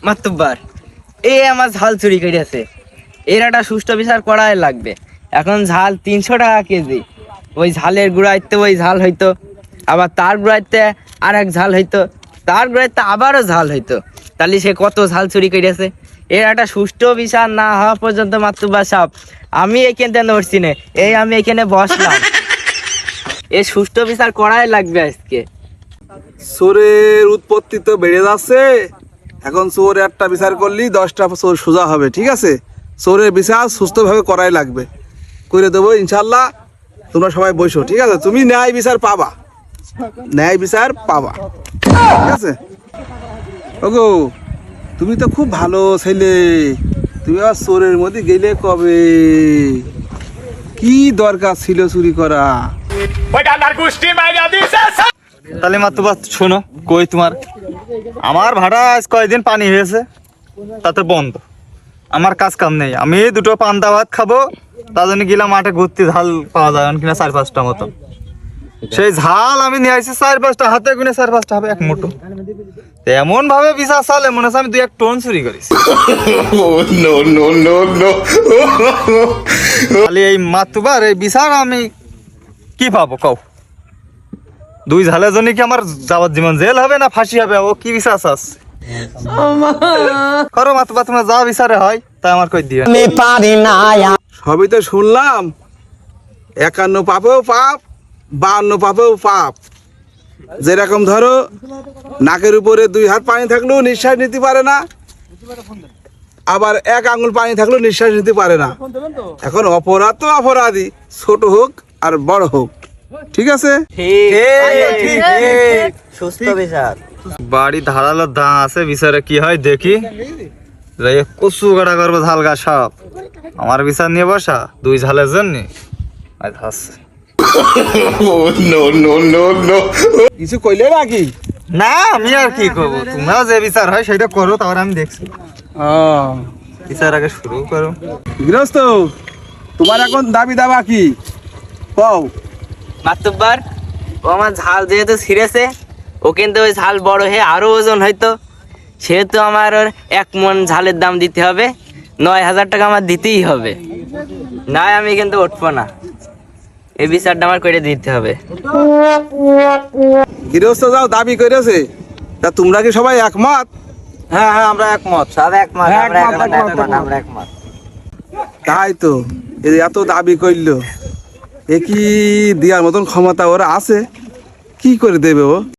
মাতুব্বার, আমার ঝাল চুরি করেছে, এর একটা সুষ্ঠু বিচার করাই লাগবে। এখন ঝাল 300 টাকা কেজি, ওই ঝালের গুঁড়াইতে ওই ঝাল হইতো, আবার তার গুঁড়াইতে আর এক ঝাল হইতো, তার গুঁড়াইতে আবারও ঝাল হইতো, তাহলে সে কত ঝাল চুরি করেছে? এর একটা সুষ্ঠু বিচার না হওয়া পর্যন্ত মাতুব্বার সাহেব আমি এখানে নড়ছি না, আমি এখানে বসলাম। এর সুষ্ঠু বিচার করাই লাগবে আজকে। চোরের উৎপত্তি তো বেড়ে যাচ্ছে, এখন চোর একটা বিচার করলি 10টা চোর সোজা হবে, ঠিক আছে? চোরের বিচার সুস্থভাবে করাই লাগবে, করে দেবো ইনশাল্লাহ। তোমরা সবাই বসো, ঠিক আছে? তুমি ন্যায় বিচার পাবা, ন্যায় বিচার পাবা, ঠিক আছে? ওগো, তুমি তো খুব ভালো ছেলে, তুমি আবার চোরের মধ্যে গেলে কবে? কি দরকার ছিল চুরি করা? তাহলে মাতুব্বার শোনো, কই তোমার আমার ভাড়া আজ কয়দিন পানি হয়েছে, তাতে বন্ধ, আমার কাজ কাম নেই, আমি দুটো পান্তা ভাত খাবো, তার জন্য গেলাম মাঠে ঘুরতে। ঝাল পাওয়া যায় কিনা 4-5টা মতো, সেই ঝাল আমি নিয়ে আসছি 4-5টা, হাতে গুনে 4-5টা হবে এক মুঠো। এমন ভাবে বিচার চালে মনে হচ্ছে আমি 2-1 টন চুরি করেছি। খালি এই মাতুব্বার এই বিচার আমি কি পাবো কও? 2 ঝালের জন্য কি আমার যাওয়ার জীবন জেল হবে না ফাঁসি হবে? ও কি বিচার আছে? করো মাতুব্বার, তোমার যা বিচারে হয় তাই আমার কই দিও। সবই তো শুনলাম, 51 পাপেও পাপ, 52 পাপেও পাপ। যেরকম ধরো নাকের উপরে 2 হাত পানি থাকলেও নিঃশ্বাস নিতে পারে না, আবার 1 আঙুল পানি থাকলেও নিঃশ্বাস নিতে পারে না। এখন অপরাধ তো অপরাধী, ছোট হোক আর বড় হোক, ঠিক আছে? সুস্থ বিচার। বাড়ি ধারালো দা আছে, বিচারে কি হয় দেখি। যাই কচু কাটা করবো ঝাল গা সাপ, আমার বিচার নিয়ে বসা 2 ঝালের জন্য। কিছু কইলে নাকি? না আমি আর কি করবো, তোমরা যে বিচার হয় সেটা করো, তারপর আমি দেখছি। বিচার আগে শুরু করো। গৃহস্থ, তোমার এখন দাবি দাবা কি কও? মাতুব্বার, ও আমার ঝাল যেহেতু ছিঁড়েছে, ও কিন্তু ওই ঝাল বড় হয়ে আরো ওজন হয়তো, সেহেতু আমার ওর 1 মণ ঝালের দাম দিতে হবে, 9,000 টাকা আমার দিতেই হবে, না আমি কিন্তু উঠবো না, এই বিচারটা আমার করে দিতে হবে। গৃহস্থ যাও দাবি করেছে, তা তোমরা কি সবাই একমত? হ্যাঁ হ্যাঁ, আমরা একমত। সব একমত, আমরা একমত। তাই তো, এই এত দাবি করলো, এ কি দেওয়ার মতন ক্ষমতা ওরা আছে? কি করে দেবে ও?